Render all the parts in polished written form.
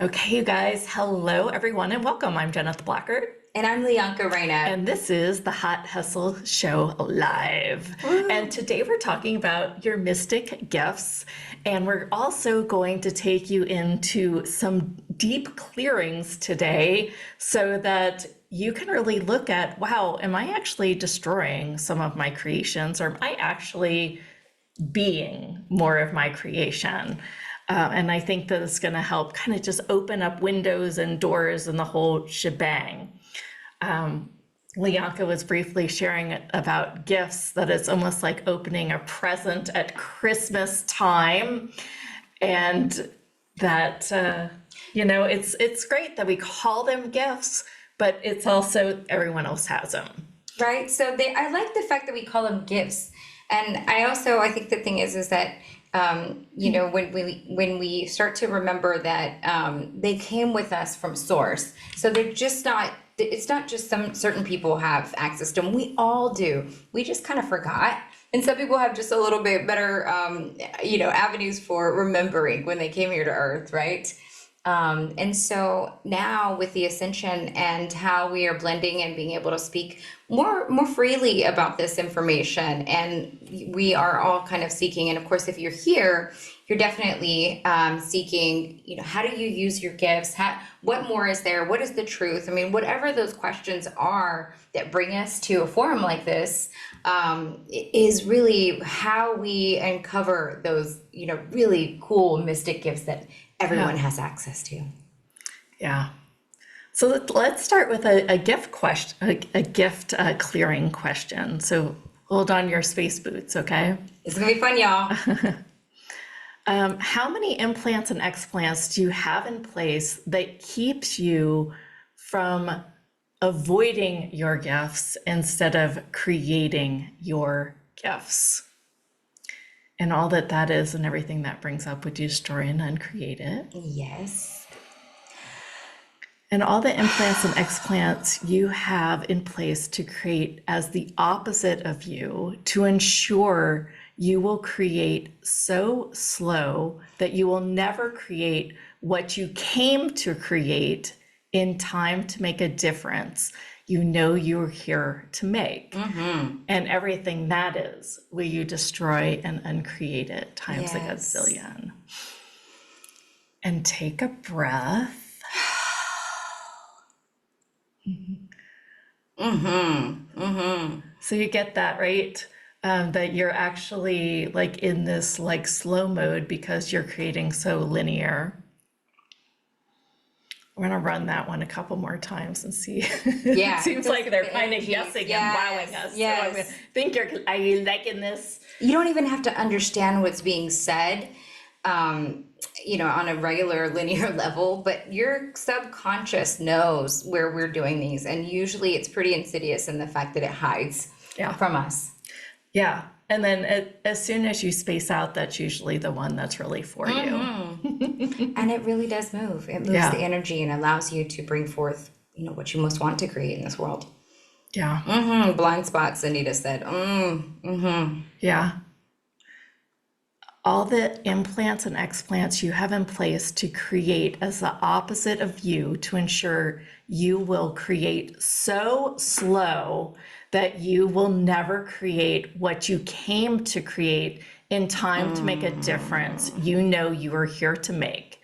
Okay, you guys, hello everyone and welcome. I'm Jeneth Blackard, And I'm Lyanca right now. and this is the Hot Hustle Show Live. And Woo! today we're talking about your mystic gifts, and we're also going to take you into some deep clearings today so that you can really look at, wow, am I actually destroying some of my creations, or am I actually being more of my creation? And I think that it's going to help kind of just open up windows and doors and the whole shebang. Lyanca was briefly sharing about gifts, that it's almost like opening a present at Christmas time. And that, it's great that we call them gifts, but it's also everyone else has them. Right? I like the fact that we call them gifts. And I think the thing is that, when we start to remember that they came with us from source. So they're just not, it's not just some certain people have access to them. We all do. We just kind of forgot. And some people have just a little bit better, avenues for remembering when they came here to Earth, right? And so now with the ascension and how we are blending and being able to speak more freely about this information, and we are all kind of seeking. And of course, if you're here, you're definitely seeking. How do you use your gifts? What more is there? What is the truth? I mean, whatever those questions are that bring us to a forum like this, is really how we uncover those, really cool mystic gifts that everyone Yeah. has access to. Yeah. So let's start with a gift question, a gift clearing question. So hold on your space boots, okay? It's gonna be fun, y'all. How many implants and explants do you have in place that keeps you from avoiding your gifts instead of creating your gifts? And all that is and everything that brings up, would you destroy and uncreate it? Yes. And all the implants and explants you have in place to create as the opposite of you, to ensure you will create so slow that you will never create what you came to create in time to make a difference you know you're here to make. And everything that is, will you destroy and uncreate it times a Yes. godzillion? And take a breath. So you get that, right? That you're actually like in this like slow mode because you're creating so linear. We're gonna run that one a couple more times and see. It Yeah. seems Just like they're the kind of energies. guessing and Yes. wowing us. So I'm gonna Yes. think are you liking this? You don't even have to understand what's being said, um, on a regular linear level, but your subconscious knows where we're doing these. And usually it's pretty insidious in the fact that it hides Yeah. from us. Yeah. And then as soon as you space out, that's usually the one that's really for you. And it really does move. It moves the Yeah. energy and allows you to bring forth, what you most want to create in this world. Yeah. Blind spots, Anita said. Yeah. All the implants and explants you have in place to create as the opposite of you, to ensure you will create so slow that you will never create what you came to create in time to make a difference you know you are here to make.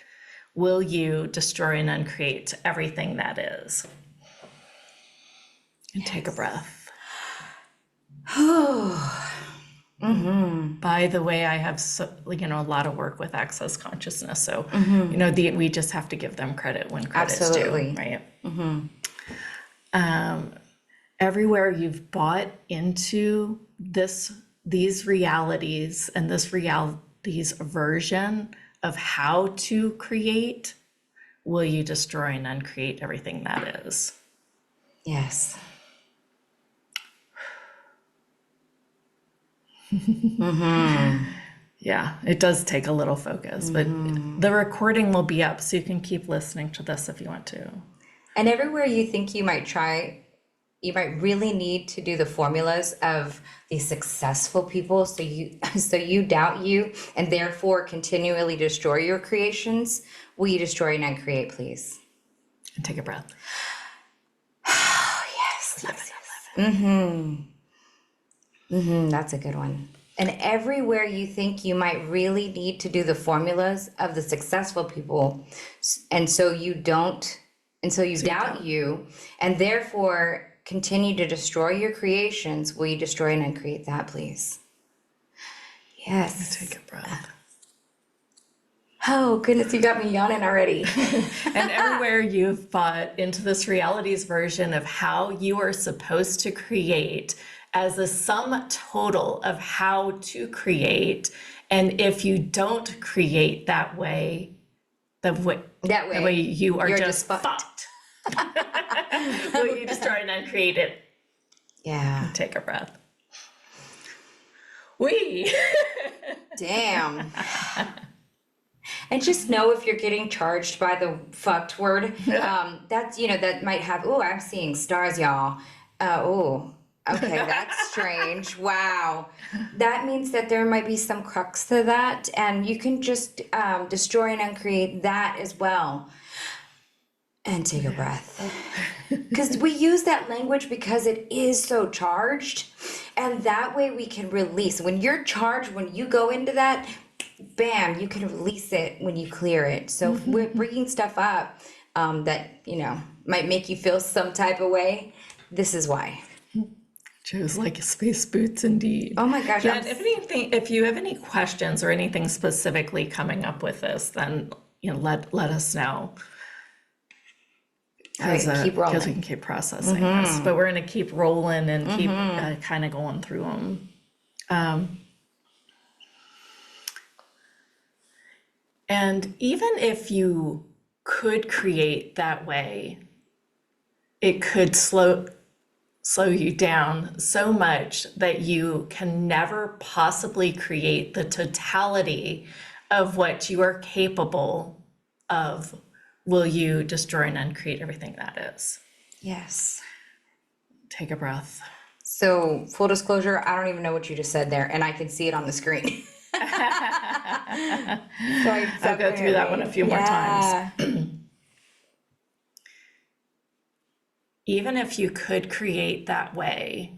Will you destroy and uncreate everything that is? And take a breath. By the way, I have a lot of work with access consciousness, so we just have to give them credit when credit's due, Absolutely. right? Everywhere you've bought into these realities and this reality's version of how to create, will you destroy and uncreate everything that is? Yes. Yeah, it does take a little focus, but the recording will be up so you can keep listening to this if you want to. And everywhere you think you might try you might really need to do the formulas of these successful people, so you doubt you and therefore continually destroy your creations. Will you destroy and uncreate, please? And take a breath. Oh, yes. That's a good one. And everywhere you think you might really need to do the formulas of the successful people, and so you don't, and so you doubt you, and therefore continue to destroy your creations, will you destroy and uncreate that, please? Yes. Take a breath. Oh, goodness, you got me yawning already. And everywhere you've bought into this reality's version of how you are supposed to create as a sum total of how to create. And if you don't create that way, the way you are you're just fucked. Will you destroy and uncreate it? Yeah. Take a breath. Damn. And just know if you're getting charged by the fucked word, that's, that might have, oh, I'm seeing stars, y'all. Oh, okay, that's strange. Wow. That means that there might be some crux to that, and you can just destroy and uncreate that as well. And take a breath. Because we use that language because it is so charged, and that way we can release. When you're charged, when you go into that, bam, you can release it when you clear it. So if we're bringing stuff up that, might make you feel some type of way, this is why. Joe's like space boots indeed. Oh my gosh. Yeah, if you have any questions or anything specifically coming up with this, then let us know. Because we can keep processing this. But we're going to keep rolling and keep kind of going through them. And even if you could create that way, it could slow you down so much that you can never possibly create the totality of what you are capable of. Will you destroy and uncreate everything that is? Yes. Take a breath. So, full disclosure, I don't even know what you just said there, and I can see it on the screen. I'll go through that one a few more times. Even if you could create that way,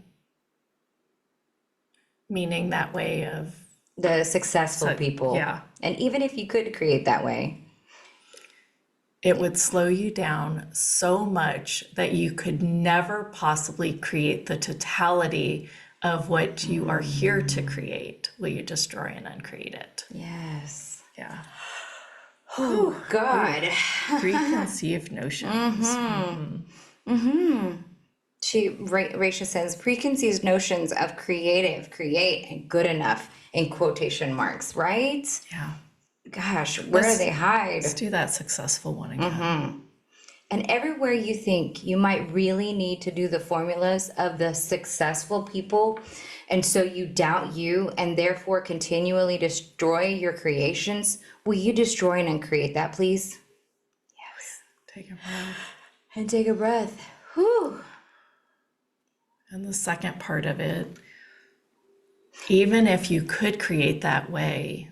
meaning that way of the successful people. Yeah. And even if you could create that way, it would slow you down so much that you could never possibly create the totality of what you are here to create. Will you destroy and uncreate it? Yes. Yeah. Oh, God. Preconceived notions. Raisha says, preconceived notions of create, and good enough in quotation marks, right? Yeah. Gosh, where do they hide? Let's do that successful one again. And everywhere you think you might really need to do the formulas of the successful people, and so you doubt you and therefore continually destroy your creations, will you destroy and uncreate that, please? Yes. Take a breath. And take a breath. Whew. And the second part of it, even if you could create that way,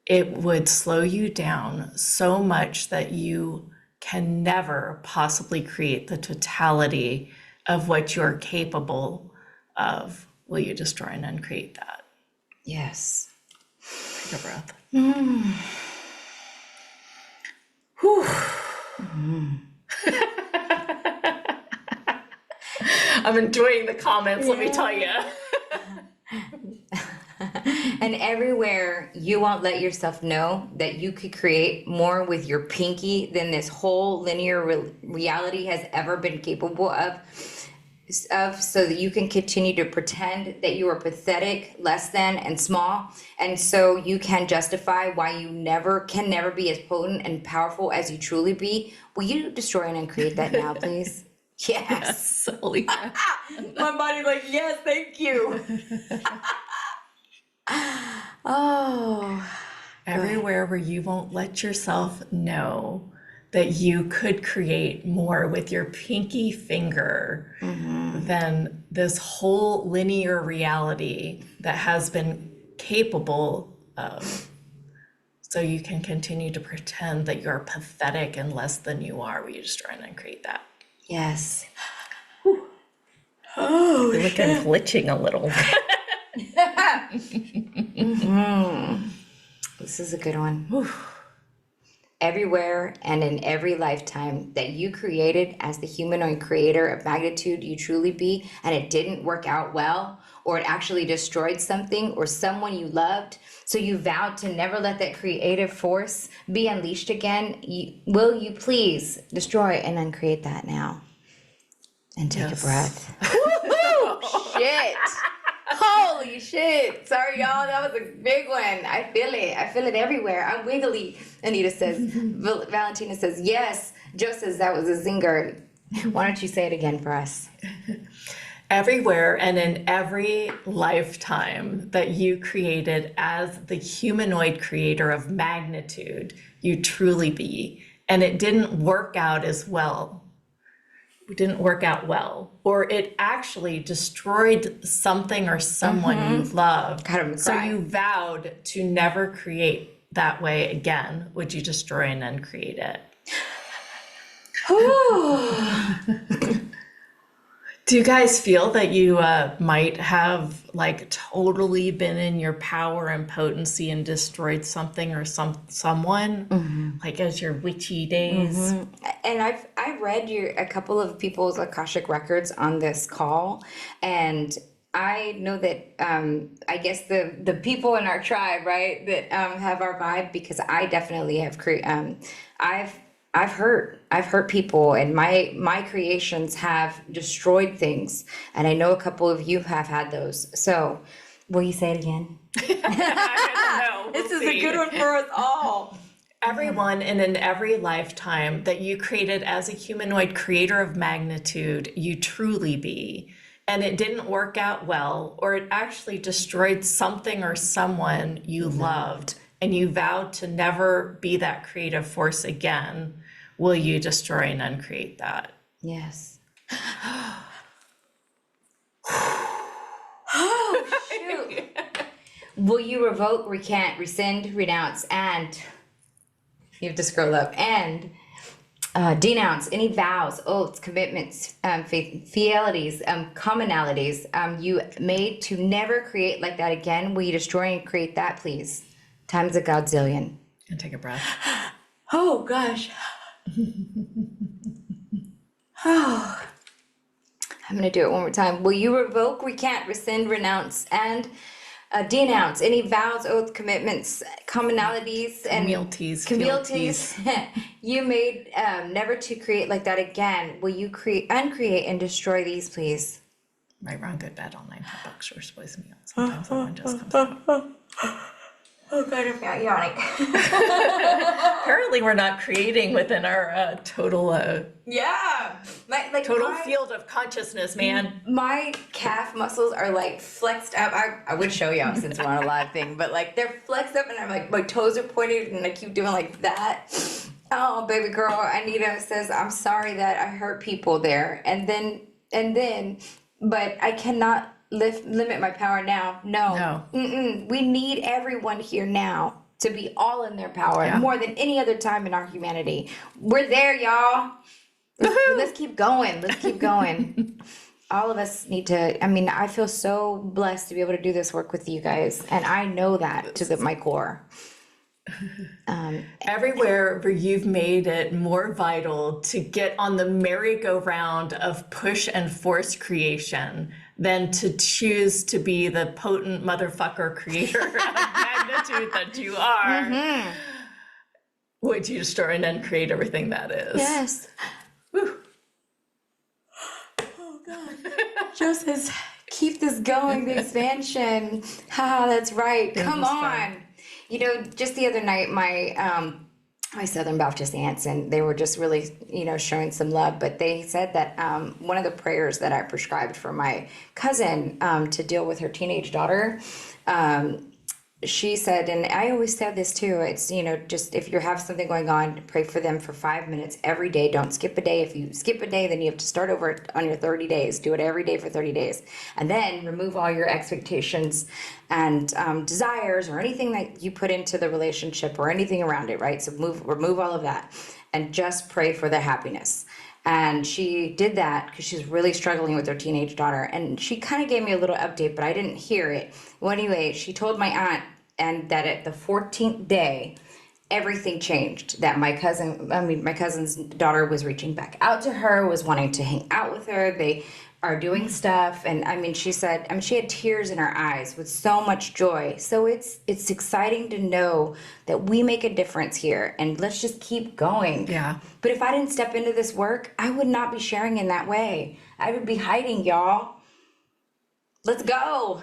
it would slow you down so much that you can never possibly create the totality of what you're capable of. Will you destroy and uncreate that? Yes. Take a breath. Whew. I'm enjoying the comments, let me tell you. And everywhere you won't let yourself know that you could create more with your pinky than this whole linear reality has ever been capable of, so that you can continue to pretend that you are pathetic, less than, and small, and so you can justify why you can never be as potent and powerful as you truly be. Will you destroy and uncreate that now, please? Yes. Holy crap. My body's like, yes, thank you. Oh. Everywhere where you won't let yourself know that you could create more with your pinky finger than this whole linear reality that has been capable of. So you can continue to pretend that you're pathetic and less than you are. Will you destroy and uncreate that? Yes. I feel like I'm glitching a little. This is a good one. Everywhere and in every lifetime that you created as the humanoid creator of magnitude you truly be, and it didn't work out well, or it actually destroyed something or someone you loved, so you vowed to never let that creative force be unleashed again, will you please destroy and uncreate that now? And take a breath. Shit. Holy shit. Sorry, y'all. That was a big one. I feel it. I feel it everywhere. I'm wiggly. Anita says. Valentina says, yes. Joe says that was a zinger. Why don't you say it again for us? Everywhere and in every lifetime that you created as the humanoid creator of magnitude you truly be, and it didn't work out as well. It didn't work out well, or it actually destroyed something or someone you loved. So you vowed to never create that way again. Would you destroy and uncreate it? Do you guys feel that you might have like totally been in your power and potency and destroyed something or someone, like as your witchy days? And I've read a couple of people's Akashic records on this call, and I know that I guess the people in our tribe, right, that have our vibe, because I definitely have I've hurt people, and my creations have destroyed things, and I know a couple of you have had those. So, will you say it again? I don't know. This is a good one for us all. Everyone and in every lifetime that you created as a humanoid creator of magnitude you truly be, and it didn't work out well, or it actually destroyed something or someone you loved, and you vowed to never be that creative force again, will you destroy and uncreate that? Yes. Oh, shoot. Will you revoke, recant, rescind, renounce, and you have to scroll up, and denounce any vows, oaths, commitments, fidelities, commonalities you made to never create like that again? Will you destroy and create that, please? Times a godzillion. And take a breath. Oh, gosh. Oh. I'm going to do it one more time. Will you revoke, recant, rescind, renounce, and denounce any vows, oaths, commitments, commonalities, and communities you made never to create like that again? Will you uncreate, and destroy these, please? Right, wrong, good, bad, all nine, hot box, short, boys, meal. Sometimes that one just comes out. Oh, God, I'm not yawning. Apparently, we're not creating within our total total field of consciousness, man. My calf muscles are like flexed up. I would show y'all since we're on a live thing, but like they're flexed up, and I'm like, my toes are pointed, and I keep doing like that. Oh, baby girl, Anita says, I'm sorry that I hurt people there, and then, but I cannot limit my power now. No. We need everyone here now to be all in their power, more than any other time in our humanity. We're there, y'all. Let's keep going. Let's keep going. All of us need to, I feel so blessed to be able to do this work with you guys, and I know that to my core. Everywhere where you've made it more vital to get on the merry-go-round of push and force creation than to choose to be the potent motherfucker creator of magnitude that you are, would you destroy and uncreate everything that is? Yes. Woo. Oh, God. Joe says, keep this going, the expansion. Haha, that's right. Come on. Fun. Just the other night, my Southern Baptist aunts, and they were just really, showing some love. But they said that one of the prayers that I prescribed for my cousin to deal with her teenage daughter, she said, and I always said this too, it's, just if you have something going on, pray for them for 5 minutes every day. Don't skip a day. If you skip a day, then you have to start over on your 30 days. Do it every day for 30 days. And then remove all your expectations and desires or anything that you put into the relationship or anything around it, right? So remove all of that and just pray for the happiness. And she did that because she's really struggling with her teenage daughter. And she kind of gave me a little update, but I didn't hear it. Well, anyway, she told my aunt and that at the 14th day, everything changed. That my cousin's daughter was reaching back out to her, was wanting to hang out with her. They are doing stuff. And she said, she had tears in her eyes with so much joy. So it's exciting to know that we make a difference here, and let's just keep going. Yeah. But if I didn't step into this work, I would not be sharing in that way. I would be hiding, y'all. Let's go.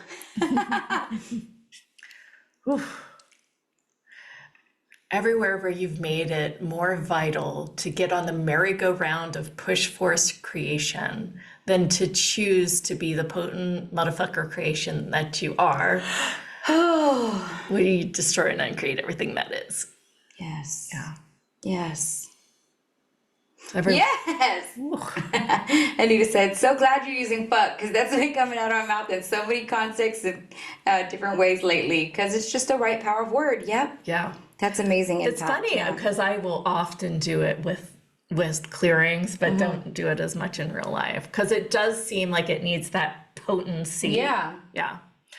Everywhere where you've made it more vital to get on the merry-go-round of push force creation than to choose to be the potent motherfucker creation that you are, we destroy and uncreate everything that is. Yes. Yeah. Yes. Yes. Anita said, so glad you're using fuck, because that's been coming out of my mouth in so many contexts and different ways lately, because it's just the right power of word. Yep. Yeah. That's amazing. It's funny because I will often do it with clearings, but don't do it as much in real life because it does seem like it needs that potency. Yeah. Yeah.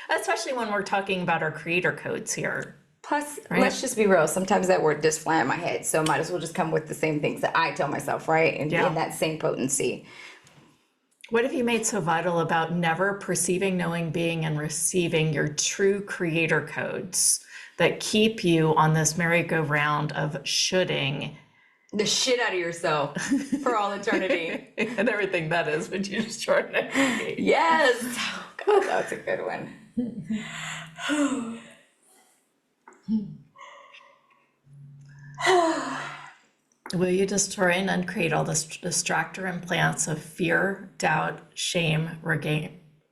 Especially when we're talking about our creator codes here. Plus, right? Let's just be real. Sometimes that word just fly in my head. So might as well just come with the same things that I tell myself, right? And in that same potency. What have you made so vital about never perceiving, knowing, being, and receiving your true creator codes that keep you on this merry-go-round of shoulding the shit out of yourself for all eternity? And everything that is, but you just try to Yes. Oh, God, that's a good one. Will you destroy and uncreate all the distractor implants of fear, doubt, shame,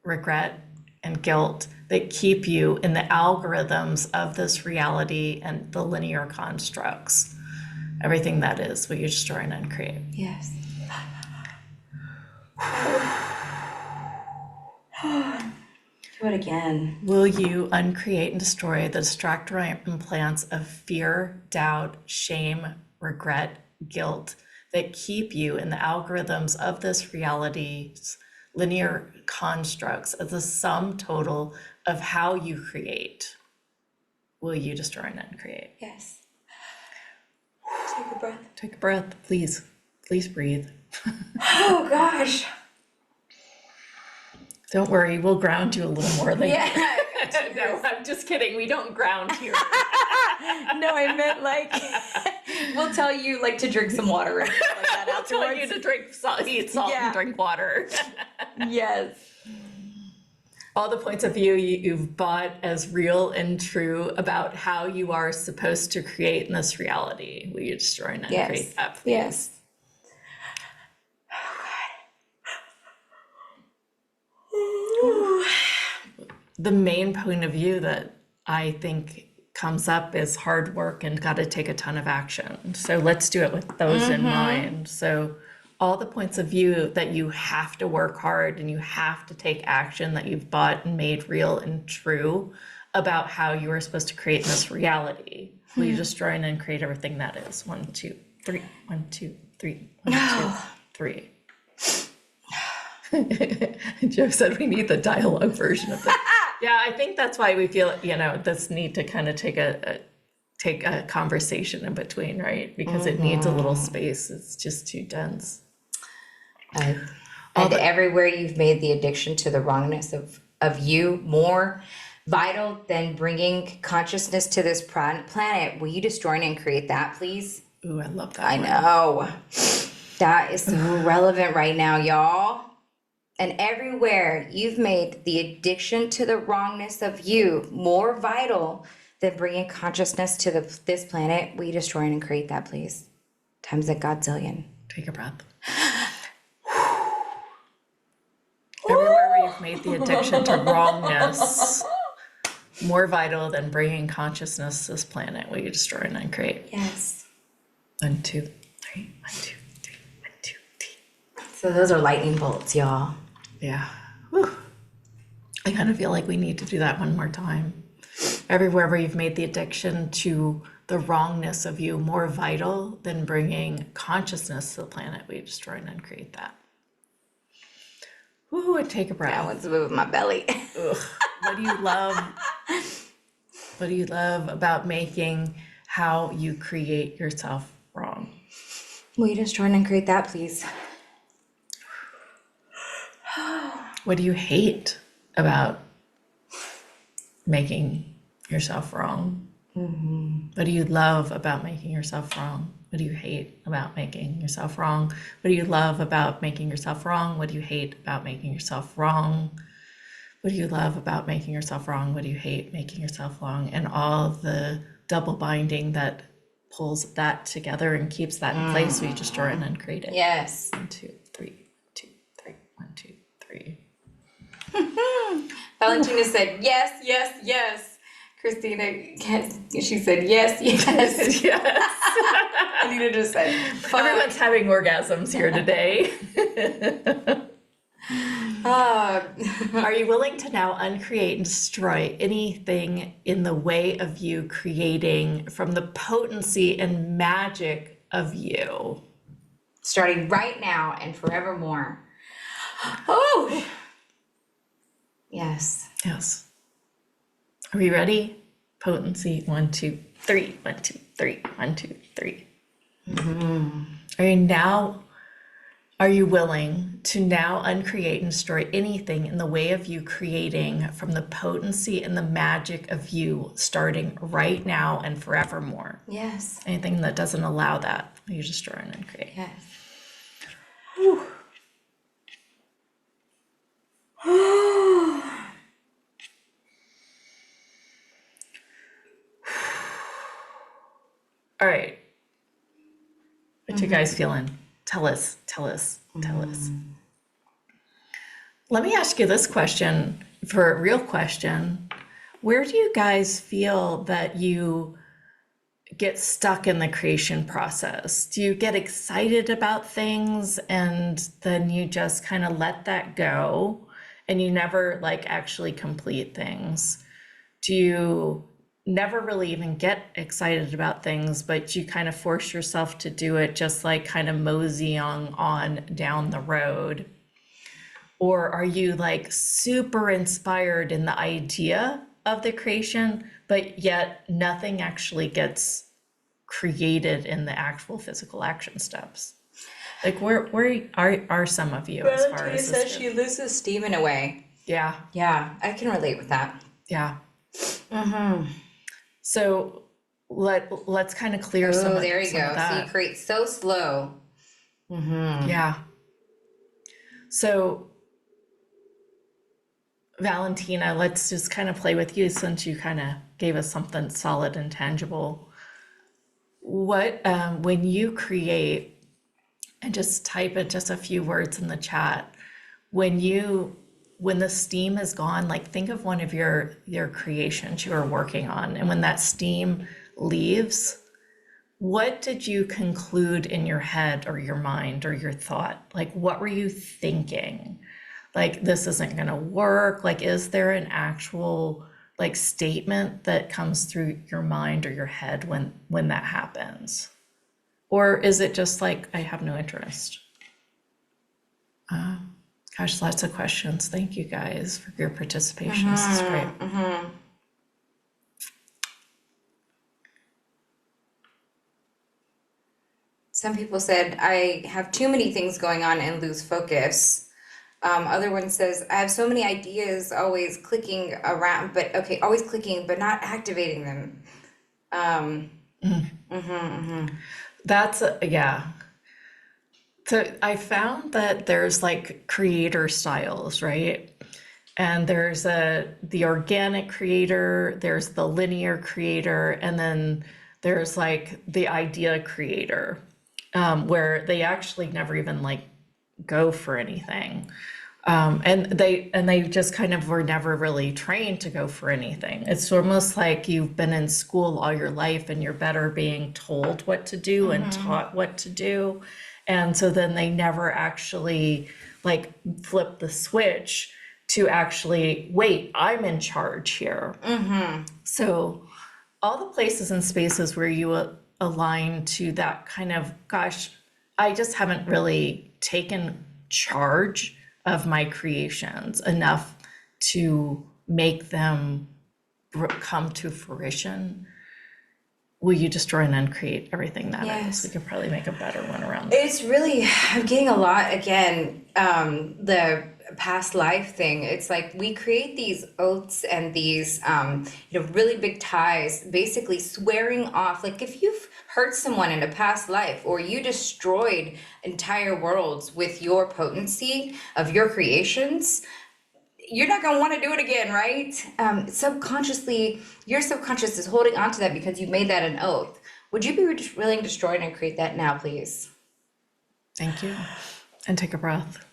regret, and guilt that keep you in the algorithms of this reality and the linear constructs? Everything that is, will you destroy and uncreate? Yes. Do it again. Will you uncreate and destroy the distractor implants of fear, doubt, shame, regret, guilt that keep you in the algorithms of this reality's linear constructs as the sum total of how you create? Will you destroy and uncreate? Yes. Take a breath. Take a breath, please. Please breathe. Oh, gosh. Don't worry, we'll ground you a little more later. Yeah. No, I'm just kidding. We don't ground here. No, I meant like, we'll tell you like to drink some water and stuff like that I'll afterwards. tell you to drink salt, eat salt and drink water. Yes. All the points of view you've bought as real and true about how you are supposed to create in this reality. Will you destroy and uncreate that, please? Yes. The main point of view that I think comes up is hard work and got to take a ton of action. So let's do it with those in mind. So all the points of view that you have to work hard and you have to take action that you've bought and made real and true about how you are supposed to create in this reality. Will you destroy and uncreate everything that is? 1, 2, 3. 1, 2, 3. 1, 2, 3. Joe said we need the dialogue version of that. Yeah, I think that's why we feel, this need to kind of take a conversation in between, right? Because it needs a little space. It's just too dense. And everywhere you've made the addiction to the wrongness of you more vital than bringing consciousness to this planet, will you destroy and create that, please? Ooh, I love that. I know. That is so relevant right now, y'all. And everywhere you've made the addiction to the wrongness of you more vital than bringing consciousness to this planet, will you destroy and create that, please? Times a godzillion. Take a breath. Everywhere where you've made the addiction to wrongness more vital than bringing consciousness to this planet. We destroy and uncreate. Yes. 1, 2, 3. 1, 2, 3. 1, 2, 3. So those are lightning bolts, y'all. Yeah. Whew. I kind of feel like we need to do that one more time. Everywhere where you've made the addiction to the wrongness of you more vital than bringing consciousness to the planet, we destroy and uncreate that. Woo, and take a breath. That one's moving my belly. Ugh. What do you love? What do you love about making how you create yourself wrong? Will you destroy and uncreate that, please? What do you hate about making yourself wrong? What do you love about making yourself wrong? What do you hate about making yourself wrong? What do you love about making yourself wrong? What do you hate about making yourself wrong? What do you love about making yourself wrong? What do you hate making yourself wrong? And all the double binding that pulls that together and keeps that in place, we destroy and uncreate it. Yes. 1, 2, 3. 1, 2, 3. 1, 2, 3. Valentina said, yes, yes, yes. Christina, she said, yes, yes. Yes. Anita just said, fuck. Everyone's having orgasms here today. Are you willing to now uncreate and destroy anything in the way of you creating from the potency and magic of you? Starting right now and forevermore. Oh, yes. Yes. Are we ready? Potency. 1, 2, 3. 1, 2, 3. 1, 2, 3. Are you willing to now uncreate and destroy anything in the way of you creating from the potency and the magic of you starting right now and forevermore? Yes. Anything that doesn't allow that, you destroy and uncreate. Yes. Whew. All right. What you guys feeling? Tell us. Let me ask you this question for a real question. Where do you guys feel that you get stuck in the creation process? Do you get excited about things and then you just kind of let that go and you never like actually complete things? Do you never really even get excited about things, but you kind of force yourself to do it, just like kind of moseying on down the road? Or are you like super inspired in the idea of the creation, but yet nothing actually gets created in the actual physical action steps? Like where are some of you as far as says she loses steam in a way. Yeah. Yeah, I can relate with that. Yeah. So let's kind of clear some of there you go. that. So you create so slow. Yeah. So Valentina, let's just kind of play with you since you kind of gave us something solid and tangible. What, when you create, and just type it just a few words in the chat, when the steam is gone, like think of one of your creations you are working on, and when that steam leaves, what did you conclude in your head or your mind or your thought? Like, what were you thinking? Like, this isn't going to work. Like, is there an actual like statement that comes through your mind or your head when that happens? Or is it just like, I have no interest? Gosh, lots of questions. Thank you guys for your participation. This is great. Some people said, I have too many things going on and lose focus. Other one says, I have so many ideas always clicking around, always clicking, but not activating them. That's, yeah. So I found that there's like creator styles, right? And there's the organic creator, there's the linear creator, and then there's like the idea creator, where they actually never even like go for anything. And they just kind of were never really trained to go for anything. It's almost like you've been in school all your life and you're better being told what to do and taught what to do. And so then they never actually like flip the switch to actually, wait, I'm in charge here. So all the places and spaces where you align to that kind of, gosh, I just haven't really taken charge of my creations enough to make them come to fruition. Will you destroy and uncreate everything that is? We could probably make a better one around that. It's really, I'm getting a lot again, the past life thing. It's like we create these oaths and these, really big ties, basically swearing off. Like if you've hurt someone in a past life or you destroyed entire worlds with your potency of your creations, you're not going to want to do it again, right? Subconsciously, your subconscious is holding on to that because you made that an oath. Would you be willing to destroy and create that now, please? Thank you. And take a breath.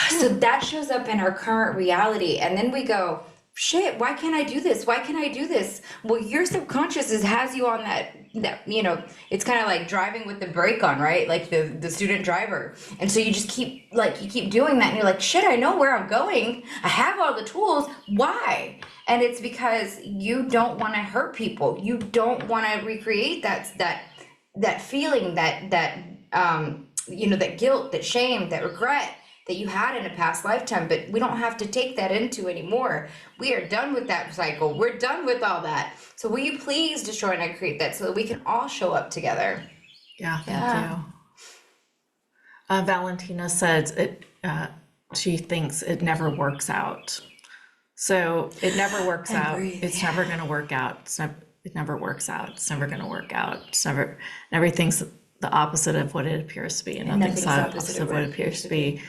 So that shows up in our current reality. And then we go, shit, why can't I do this? Why can't I do this? Well, your subconscious has you on that, it's kind of like driving with the brake on, right? Like the student driver. And so you just keep doing that. And you're like, shit, I know where I'm going. I have all the tools. Why? And it's because you don't want to hurt people. You don't want to recreate that feeling, that guilt, that shame, that regret that you had in a past lifetime, but we don't have to take that into anymore. We are done with that cycle. We're done with all that. So will you please destroy and uncreate that so that we can all show up together? Yeah, thank you. Valentina says she thinks it never works out. So it never works out. Breathe, it's never going to work out. It never works out. It's never going to work out. Everything's the opposite of what it appears to be. And nothing's the opposite of what it appears to be.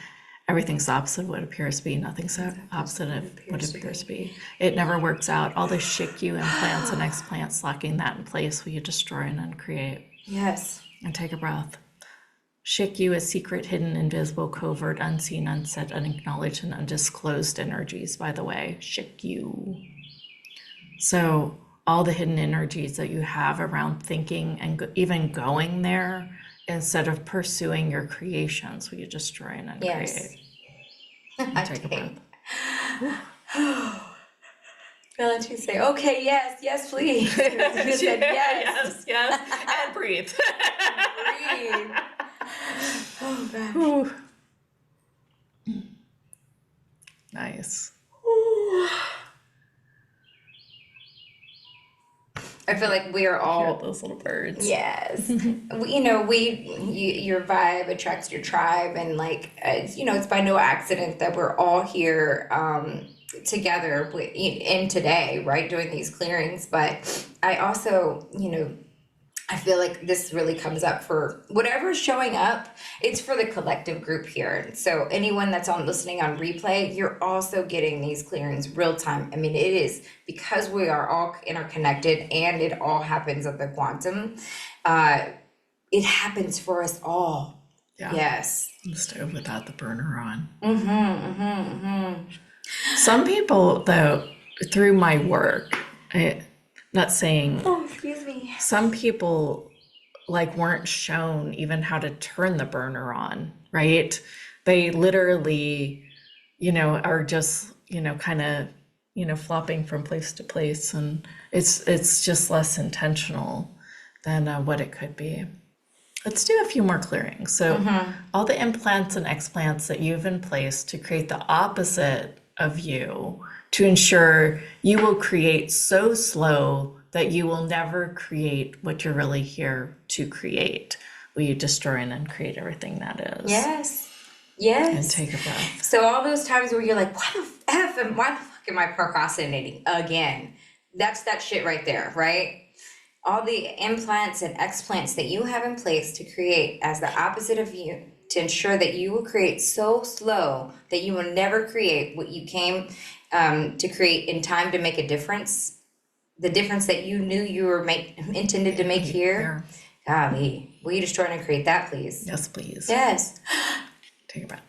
Everything's the opposite of what it appears to be. Nothing's the opposite of what it appears to be. It never works out. All the SHIC-U implants and explants, locking that in place, will you destroy and uncreate? Yes. And take a breath. SHIC-U is secret, hidden, invisible, covert, unseen, unsaid, unacknowledged, and undisclosed energies, by the way. SHIC-U. So all the hidden energies that you have around thinking and even going there, instead of pursuing your creations, will you destroy and uncreate? Yes. And take a breath. Valentina say, okay, yes, please. You said yes. yes, and breathe. Breathe. Oh, gosh. Nice. I feel like we are all those little birds. Yes. Your vibe attracts your tribe, and it's by no accident that we're all here together in today, right, doing these clearings. But I also, I feel like this really comes up for whatever's showing up. It's for the collective group here. So anyone that's listening on replay, you're also getting these clearings real time. I mean, it is because we are all interconnected and it all happens at the quantum. It happens for us all. Yeah. Yes. The stove without the burner on. Some people, though, through my work, not saying. Oh, excuse me. Some people weren't shown even how to turn the burner on, right? They literally, are just, kind of, flopping from place to place, and it's just less intentional than what it could be. Let's do a few more clearings. So all the implants and explants that you have in place to create the opposite of you, to ensure you will create so slow that you will never create what you're really here to create. Will you destroy and uncreate everything that is? Yes. Yes. And take a breath. So all those times where you're like, why the fuck am I procrastinating again? That's that shit right there, right? All the implants and explants that you have in place to create as the opposite of you, to ensure that you will create so slow that you will never create what you came to create in time to make a difference. The difference that you knew you were intended to make here. Golly, will you destroy and create that, please? Yes, please. Yes. Take a breath.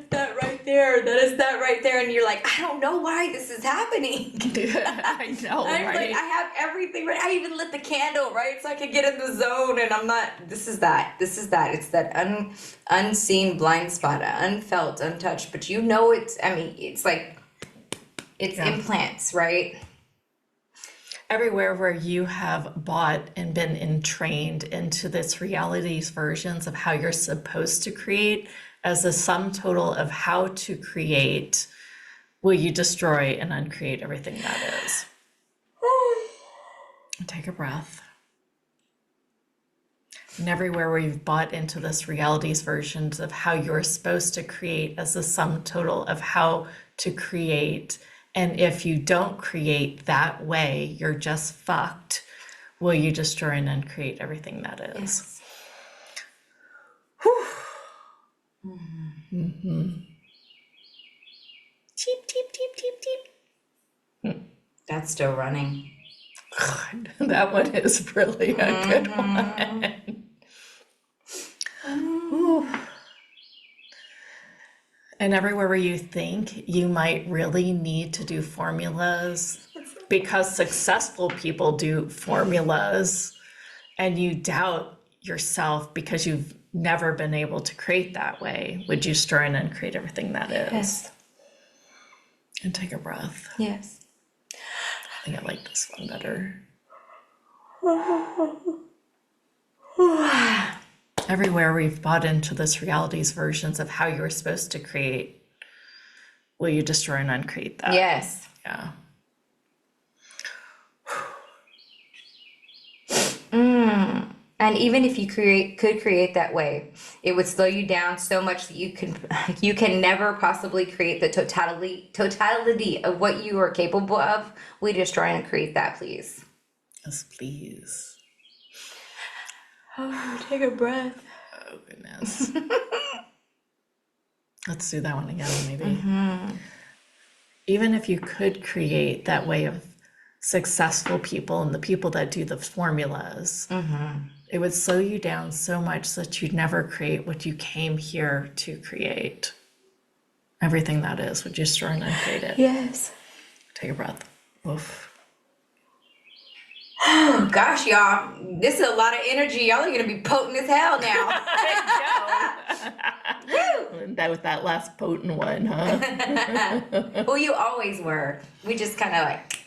That right right there. That is that right there. And you're like, I don't know why this is happening. I know, I'm like, right? I have everything right. I even lit the candle, right? So I could get in the zone, and I'm not, this is that. It's that unseen blind spot, unfelt, untouched. But you know it's, I mean, it's like, it's implants, right? Everywhere where you have bought and been entrained into this reality's versions of how you're supposed to create as a sum total of how to create, will you destroy and uncreate everything that is? Take a breath. And everywhere where you've bought into this reality's versions of how you're supposed to create as a sum total of how to create, and if you don't create that way, you're just fucked, will you destroy and uncreate everything that is? Yes. Whew. Mm-hmm. Cheep, cheep, cheep, cheep, cheep. That's still running. God, that one is really a good one. Ooh. And everywhere where you think you might really need to do formulas, because successful people do formulas, and you doubt yourself because you've never been able to create that way, would you destroy and uncreate everything that is? Yes. And take a breath. Yes. I think I like this one better. Everywhere we've bought into this reality's versions of how you were supposed to create, will you destroy and uncreate that? Yes. Yeah. And even if you could create that way, it would slow you down so much that you can never possibly create the totality of what you are capable of. We destroy and create that, please. Yes, please. Oh, take a breath. Oh, goodness. Let's do that one again, maybe. Mm-hmm. Even if you could create that way of successful people and the people that do the formulas, it would slow you down so much that you'd never create what you came here to create. Everything that is, would you destroy and uncreate it? Yes. Take a breath. Oof. Oh, gosh, y'all. This is a lot of energy. Y'all are going to be potent as hell now. Woo! That was that last potent one, huh? Well, you always were. We just kind of like...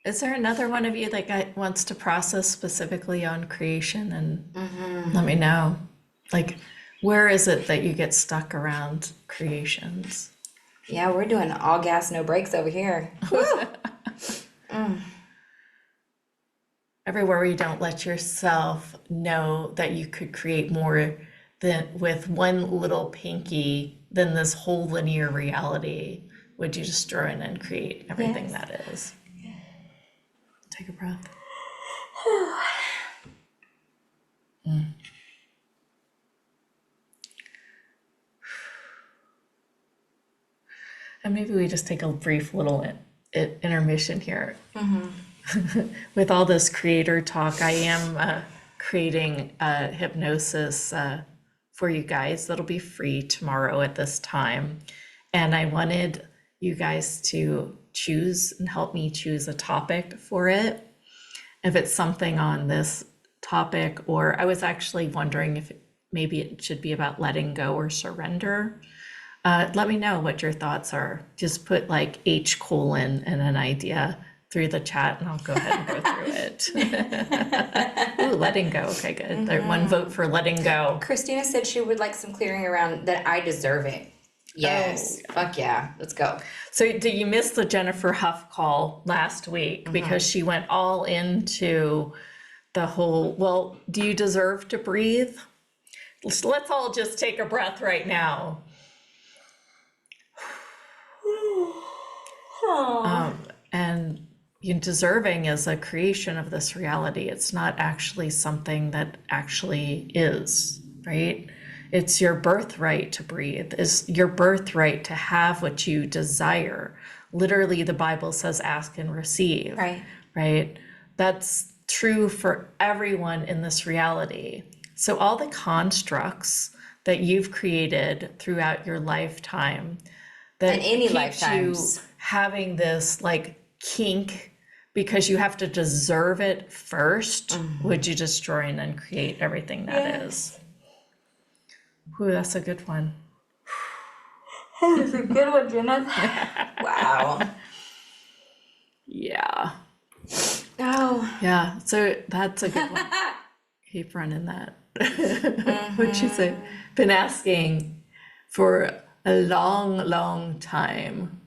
Is there another one of you that wants to process specifically on creation? And let me know. Like, where is it that you get stuck around creations? Yeah, we're doing all gas, no brakes over here. Everywhere where you don't let yourself know that you could create more than with one little pinky than this whole linear reality, would you destroy and uncreate everything that is? Take a breath. And maybe we just take a brief little intermission here. With all this creator talk, I am creating a hypnosis for you guys that'll be free tomorrow at this time. And I wanted you guys to choose and help me choose a topic for it. If it's something on this topic, or I was actually wondering if maybe it should be about letting go or surrender. Let me know what your thoughts are. Just put like H colon and an idea through the chat, and I'll go ahead and go through it. Ooh, letting go. Okay, good. There's one vote for letting go. Christina said she would like some clearing around that I deserve it. Yes. Oh, Fuck yeah. Let's go. So did you miss the Jennifer Huff call last week? Because she went all into the whole, well, do you deserve to breathe? Let's all just take a breath right now. And deserving is a creation of this reality. It's not actually something that actually is, right? It's your birthright to breathe. It's your birthright to have what you desire. Literally, the Bible says, ask and receive. Right. Right? That's true for everyone in this reality. So all the constructs that you've created throughout your lifetime that And any keeps lifetimes. you having this like kink because you have to deserve it first, would you destroy and uncreate everything that is? Ooh, that's a good one. That's a good one, Jeneth. Wow. Yeah. Oh. Yeah. So that's a good one. Keep running that. What'd she say? Been asking for a long, long time.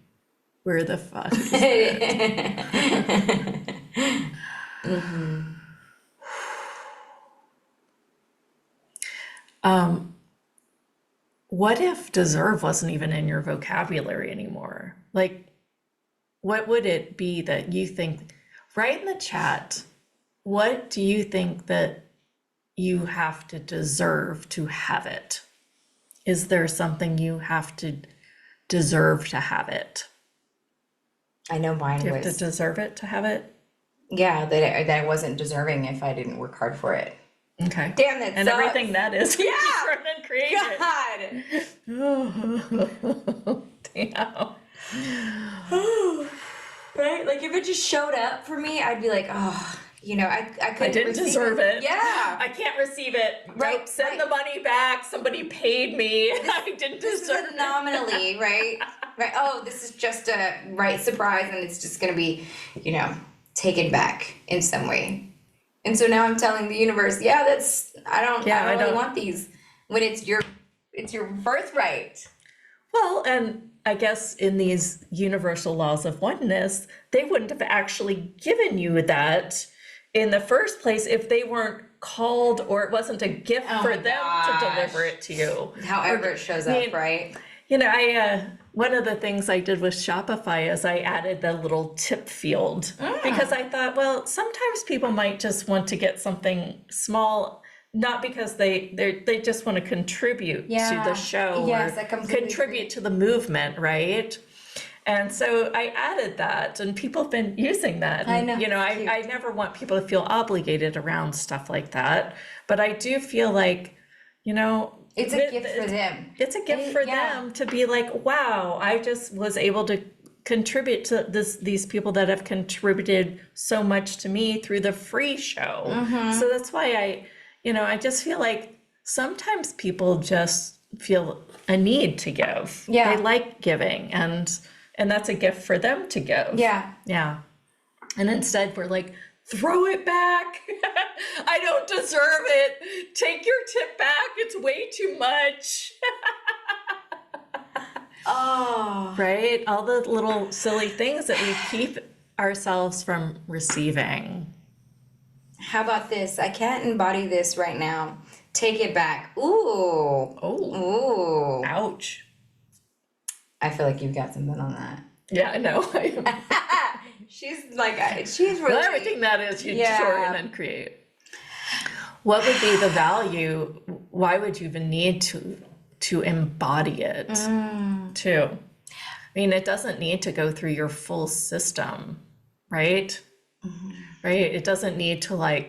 Where the fuck is it? What if deserve wasn't even in your vocabulary anymore? Like, what would it be that you think? Write in the chat, what do you think that you have to deserve to have it? Is there something you have to deserve to have it? I know mine Do you have to was, deserve it to have it? yeah, that I wasn't deserving if I didn't work hard for it. Okay. Damn, that And sucks. everything that is, we Yeah. just run and create God. it. Damn. Right? Like if it just showed up for me, I'd be like, oh, I couldn't I didn't receive deserve it. Yeah. I can't receive it. Right, Nope, send right. the money back. Somebody paid me. I didn't This deserve is it. nominally, right? Right. Oh, this is just a right surprise and it's just gonna be, taken back in some way. And so now I'm telling the universe, yeah, I don't really want these when it's your birthright. Well, and I guess in these universal laws of oneness, they wouldn't have actually given you that in the first place if they weren't called or it wasn't a gift Oh for my them gosh. to deliver it to you. However it shows up, right? One of the things I did with Shopify is I added the little tip field because I thought, well, sometimes people might just want to get something small, not because they just want to contribute to the show Yes, or I completely contribute to the movement, right? And so I added that, and people have been using that. I And, know, it's I never want people to feel obligated around stuff like that, but I do feel like, It's a gift for them. it's a gift for them to be like, wow, I just was able to contribute to these people that have contributed so much to me through the free show. So that's why I just feel like sometimes people just feel a need to give. Yeah. They like giving and that's a gift for them to give. Yeah. Yeah. And instead we're like, throw it back. I don't deserve it. Take your tip back. It's way too much. Oh. Right? All the little silly things that we keep ourselves from receiving. How about this? I can't embody this right now. Take it back. Ooh. Oh. Ooh. Ouch. I feel like you've got something on that. Yeah, I know. She's really Well, everything that is, you Yeah. shorten and create. What would be the value? Why would you even need to embody it too? I mean, it doesn't need to go through your full system, right? Right? It doesn't need to I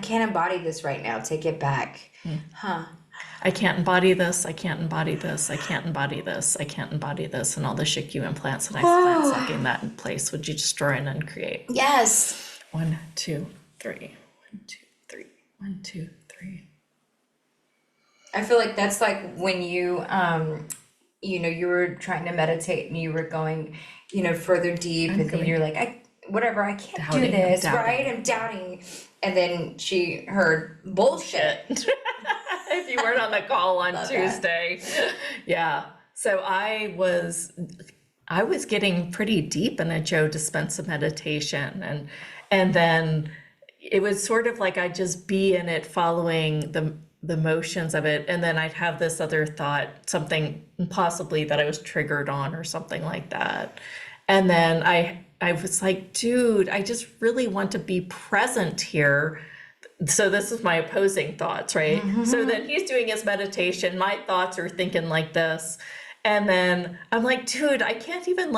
can't embody this right now. Take it back. Huh. I can't embody this, I can't embody this, I can't embody this, I can't embody this, and all the shit you implants and explants locking that in place. Would you destroy and uncreate? Yes. 1, 2, 3. 1, 2, 3. 1, 2, 3. I feel like that's like when you you were trying to meditate and you were going, further deep and then you're like, I can't Doubting, do this, I'm doubting. right? I'm doubting. And then she heard bullshit. If you weren't on the call on Love that. Tuesday. Yeah. So I was getting pretty deep in a Joe Dispenza meditation and then it was sort of like I'd just be in it following the motions of it and then I'd have this other thought, something possibly that I was triggered on or something like that. And then I was like, dude, I just really want to be present here. So this is my opposing thoughts, right? So then he's doing his meditation. My thoughts are thinking like this. And then I'm like, dude, I can't even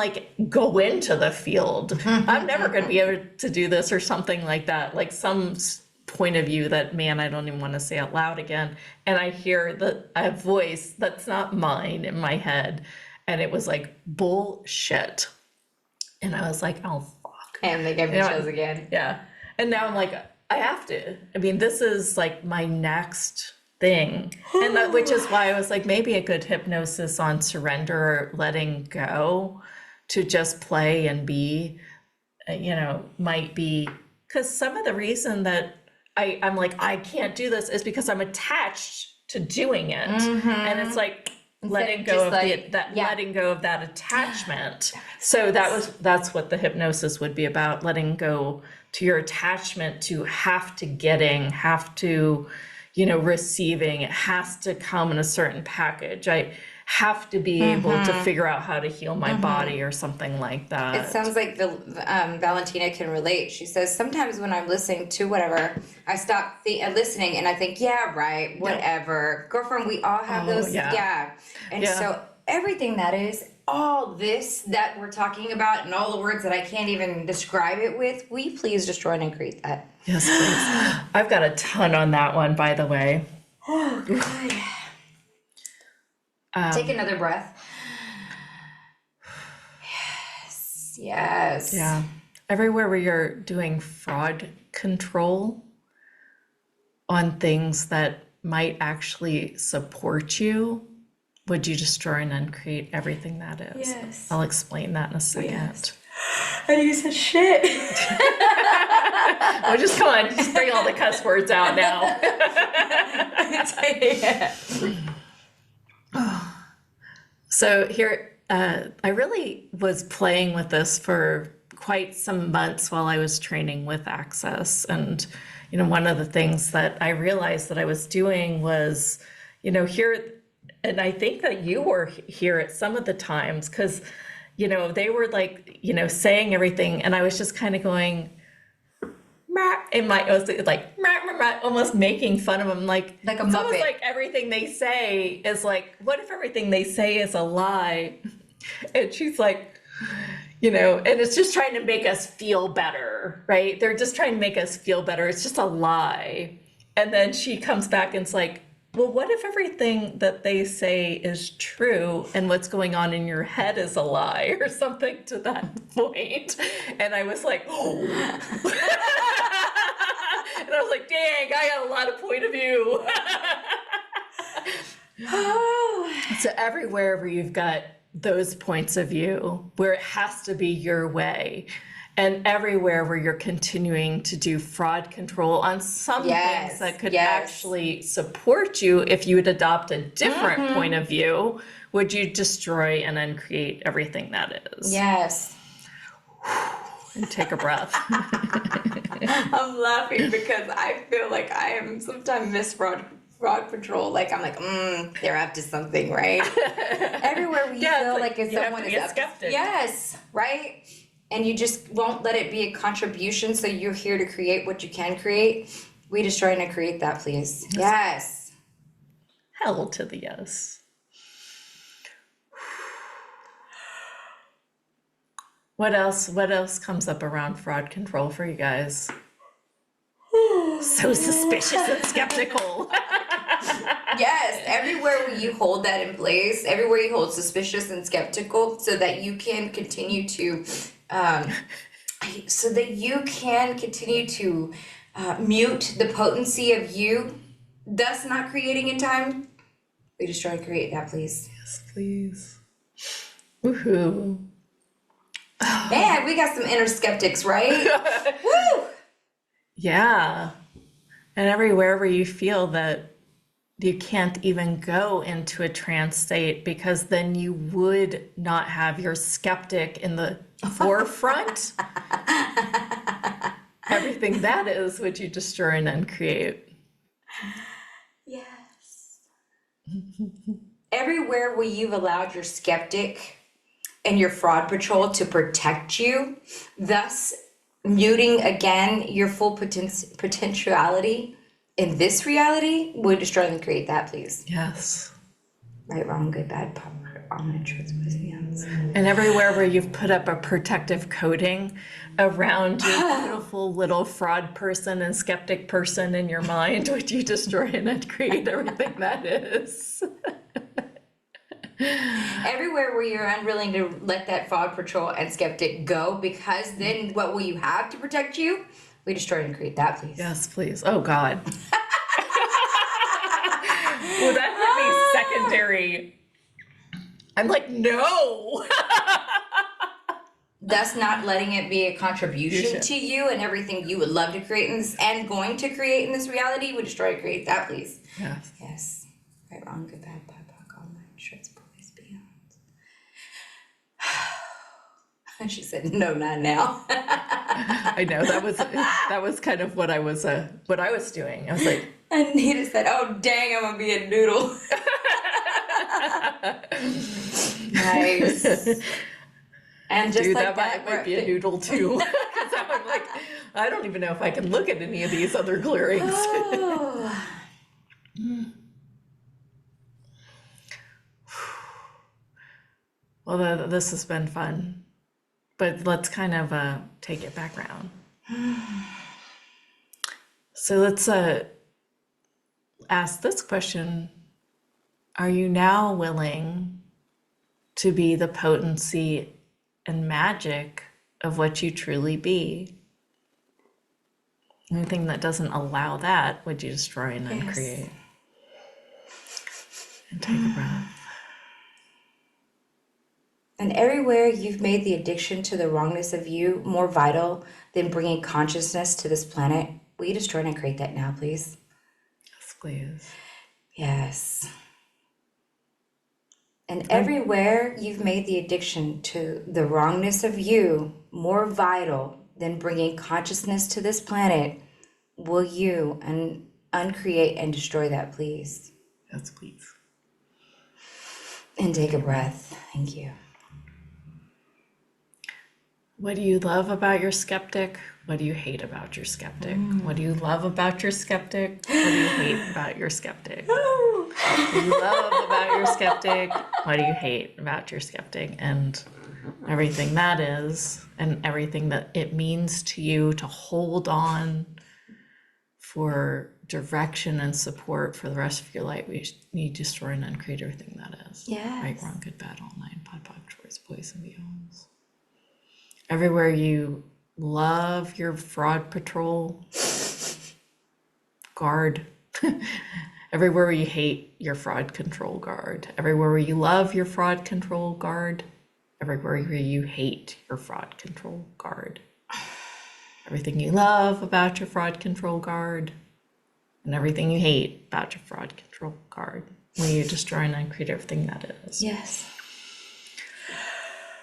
go into the field. I'm never going to be able to do this or something like that. Like some point of view that, man, I don't even want to say out loud again. And I hear a voice that's not mine in my head. And it was like, bullshit. And I was like, oh, fuck. And they gave me chills again. Yeah. And now I'm like, I have to. I mean, this is like my next thing. And which is why I was like, maybe a good hypnosis on surrender or letting go to just play and be, might be, because some of the reason that I'm like, I can't do this is because I'm attached to doing it. And it's like letting go of letting go of that attachment. So that's what the hypnosis would be about, letting go to your attachment to have to, receiving. It has to come in a certain package. I have to be able to figure out how to heal my body or something like that. It sounds like Valentina can relate. She says, sometimes when I'm listening to whatever, I stop listening and I think, yeah, right, whatever. Girlfriend, we all have those. Yeah. And so everything that is, all this that we're talking about and all the words that I can't even describe it with, will you please destroy and uncreate that? Yes, please. I've got a ton on that one, by the way. Oh, God. Take another breath. Yes. Yeah. Everywhere where you're doing fraud control on things that might actually support you, would you destroy and uncreate everything that is? Yes. I'll explain that in a second. Yes. And you said shit. Well, just come on, just bring all the cuss words out now. So here, I really was playing with this for quite some months while I was training with Access. And, one of the things that I realized that I was doing was, here, and I think that you were here at some of the times, because, they were like, saying everything. And I was just kind of going, I was like, almost making fun of them. Like a it's Muppet. almost like everything they say is like, what if everything they say is a lie? And she's like, and it's just trying to make us feel better, right? They're just trying to make us feel better. It's just a lie. And then she comes back and it's like, well, what if everything that they say is true and what's going on in your head is a lie or something to that point? And I was like, oh. And I was like, dang, I got a lot of point of view. So everywhere where you've got those points of view, where it has to be your way, and everywhere where you're continuing to do fraud control on some things that could actually support you if you would adopt a different point of view, would you destroy and uncreate everything that is? Yes. And take a breath. I'm laughing because I feel like I am sometimes miss fraud control. Like I'm like, they're up to something, right? Everywhere we feel like if someone is up to, yes, right? And you just won't let it be a contribution, so you're here to create what you can create. We destroy and create that, please. Yes. Hell to the yes. What else comes up around fraud control for you guys? So suspicious and skeptical. Yes, everywhere where you hold that in place, everywhere you hold suspicious and skeptical, so that you can continue to mute the potency of you, thus not creating in time. We destroy and create that, please. Yes, please. Woohoo. Man, we got some inner skeptics, right? Woo! Yeah. And everywhere where you feel that you can't even go into a trance state, because then you would not have your skeptic in the forefront. Everything that is, would you destroy and uncreate? Yes. Everywhere where you've allowed your skeptic and your fraud patrol to protect you, thus muting again your full potentiality in this reality, would destroy and create that, please. Yes. Right, wrong, good, bad, power. all my truths, boys, beyonds. And everywhere where you've put up a protective coating around your beautiful little fraud person and skeptic person in your mind, would you destroy and uncreate everything that is? Everywhere where you're unwilling to let that fraud patrol and skeptic go, because then what will you have to protect you? We destroy and create that, please. Yes, please. Oh, God. Well, that would be secondary. I'm like, no. Thus not letting it be a contribution to you and everything you would love to create in this and going to create in this reality. We destroy and create that, please. Yes. Yes. Right, wrong, good, bad, BIPOC, all night, shirts, boys, beyond. And she said, no, not now. I know that was kind of what I was doing. I was like, And Nita said, oh, dang, I'm going to be a noodle. Nice. And just dude, like that might be a noodle too. Because I'm like, I don't even know if I can look at any of these other clearings. Oh. Well, this has been fun, but let's kind of take it back around. So let's ask this question. Are you now willing to be the potency and magic of what you truly be? Anything that doesn't allow that, would you destroy and uncreate? And take a breath. And everywhere you've made the addiction to the wrongness of you more vital than bringing consciousness to this planet, will you destroy and create that now, please? Yes, please. Yes. And everywhere you've made the addiction to the wrongness of you more vital than bringing consciousness to this planet, will you uncreate and destroy that, please? Yes, please. And take a breath. Thank you. What do you love about your skeptic? What do you hate about your skeptic? What do you love about your skeptic? What do you hate about your skeptic? What do you love about your skeptic? What do you hate about your skeptic? And everything that is, and everything that it means to you to hold on for direction and support for the rest of your life. We need to destroy and uncreate everything that is. Yes. Right, wrong, good, bad, all nine, pod, choice, boys, and beyonds. Everywhere you love your fraud patrol guard. Everywhere where you hate your fraud control guard. Everywhere where you love your fraud control guard. Everywhere where you hate your fraud control guard. Everything you love about your fraud control guard. And everything you hate about your fraud control guard. Will you destroy and uncreate everything that is? Yes.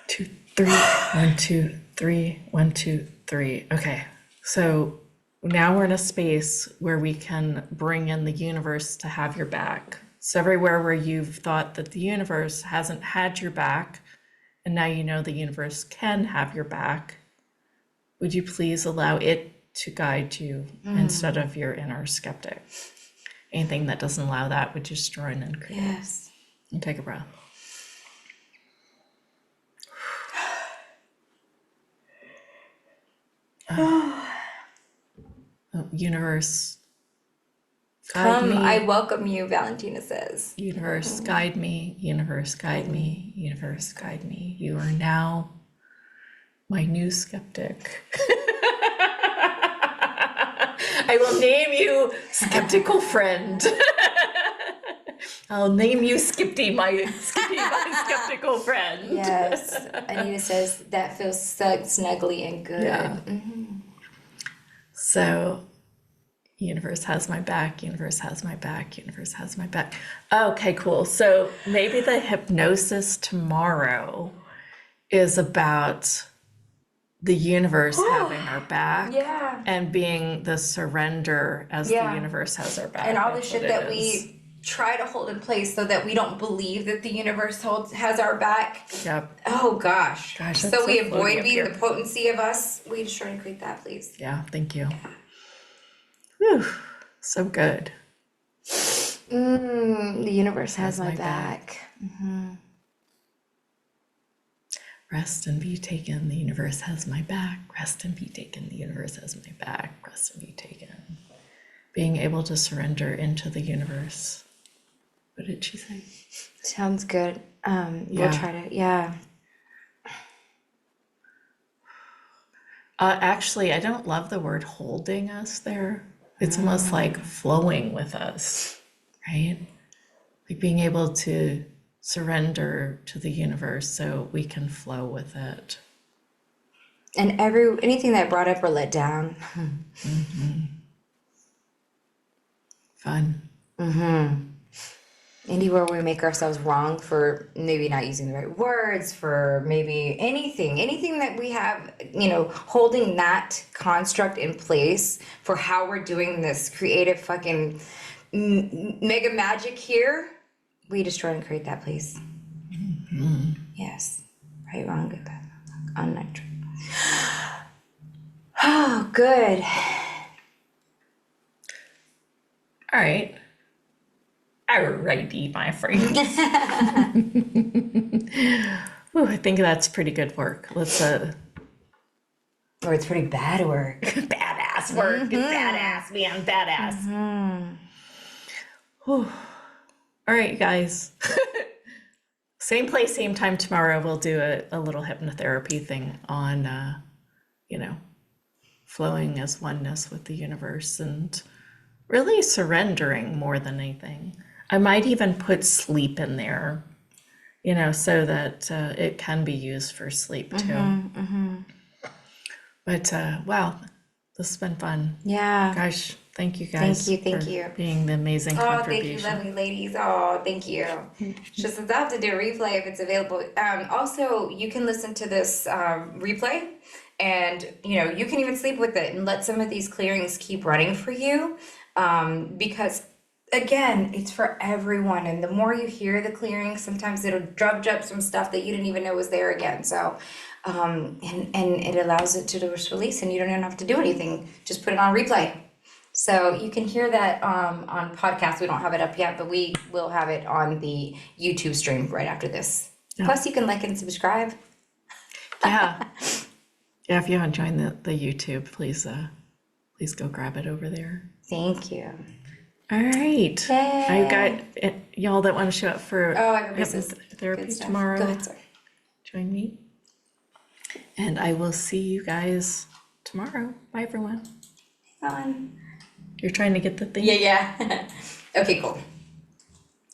2, 3, 1, 2, 3, 1, 2, 3. Okay, so now we're in a space where we can bring in the universe to have your back. So everywhere where you've thought that the universe hasn't had your back, and now you know the universe can have your back, would you please allow it to guide you instead of your inner skeptic? Anything that doesn't allow that would destroy and uncreate. Yes. And take a breath. Universe, guide Come, me. I welcome you, Valentina says. Universe, guide me. Universe, guide me. Universe, guide me. You are now my new skeptic. I will name you skeptical friend. I'll name you Skippy, my skeptical friend. Yes. Anita says that feels snuggly and good. Yeah. So, universe has my back, universe has my back, universe has my back. Okay, cool. So maybe the hypnosis tomorrow is about the universe having our back. Yeah. And being the surrender as the universe has our back. And all the That's shit what that it is. we try to hold in place so that we don't believe that the universe has our back. Yep. Oh gosh. Gosh, so that's we so floaty avoid up being here. the potency of us. We just try to create that, please. Yeah, thank you. Whew, so good. The universe has my back. Rest and be taken, the universe has my back. Rest and be taken, the universe has my back. Rest and be taken. Being able to surrender into the universe. What did she say? Sounds good. We'll Yeah. try to, yeah. Actually, I don't love the word holding us there. It's almost like flowing with us, right? Like being able to surrender to the universe so we can flow with it. And anything that brought up or let down. Fun. Anywhere we make ourselves wrong for maybe not using the right words, for maybe anything that we have, holding that construct in place for how we're doing this creative fucking mega magic here, we destroy and create that place. Yes. Right, wrong, good, bad, unnatural. Oh, good. All right. Alrighty, my friends. Ooh, I think that's pretty good work. Let's Or it's pretty bad work. badass work. Badass, man, badass. Whew. All right, you guys. Same place, same time tomorrow. We'll do a little hypnotherapy thing on, flowing as oneness with the universe and really surrendering more than anything. I might even put sleep in there, so that it can be used for sleep too. But wow, this has been fun. Yeah. Gosh, thank you guys. Thank you. Being the amazing Oh, contribution. thank you, lovely ladies. Oh, thank you. Just I'll have to do a replay if it's available. Also, you can listen to this replay, and you can even sleep with it and let some of these clearings keep running for you, because again, it's for everyone. And the more you hear the clearing, sometimes it'll dredge up some stuff that you didn't even know was there again. So, and it allows it to just release, and you don't even have to do anything. Just put it on replay. So you can hear that on podcast. We don't have it up yet, but we will have it on the YouTube stream right after this. Yeah. Plus, you can like and subscribe. Yeah. Yeah, if you haven't joined the YouTube, please go grab it over there. Thank you. All right. Yay. I got y'all that want to show up for everybody's therapy tomorrow. Go ahead, sorry. Join me. And I will see you guys tomorrow. Bye, everyone. Hang on. You're trying to get the thing? Yeah. Okay, cool.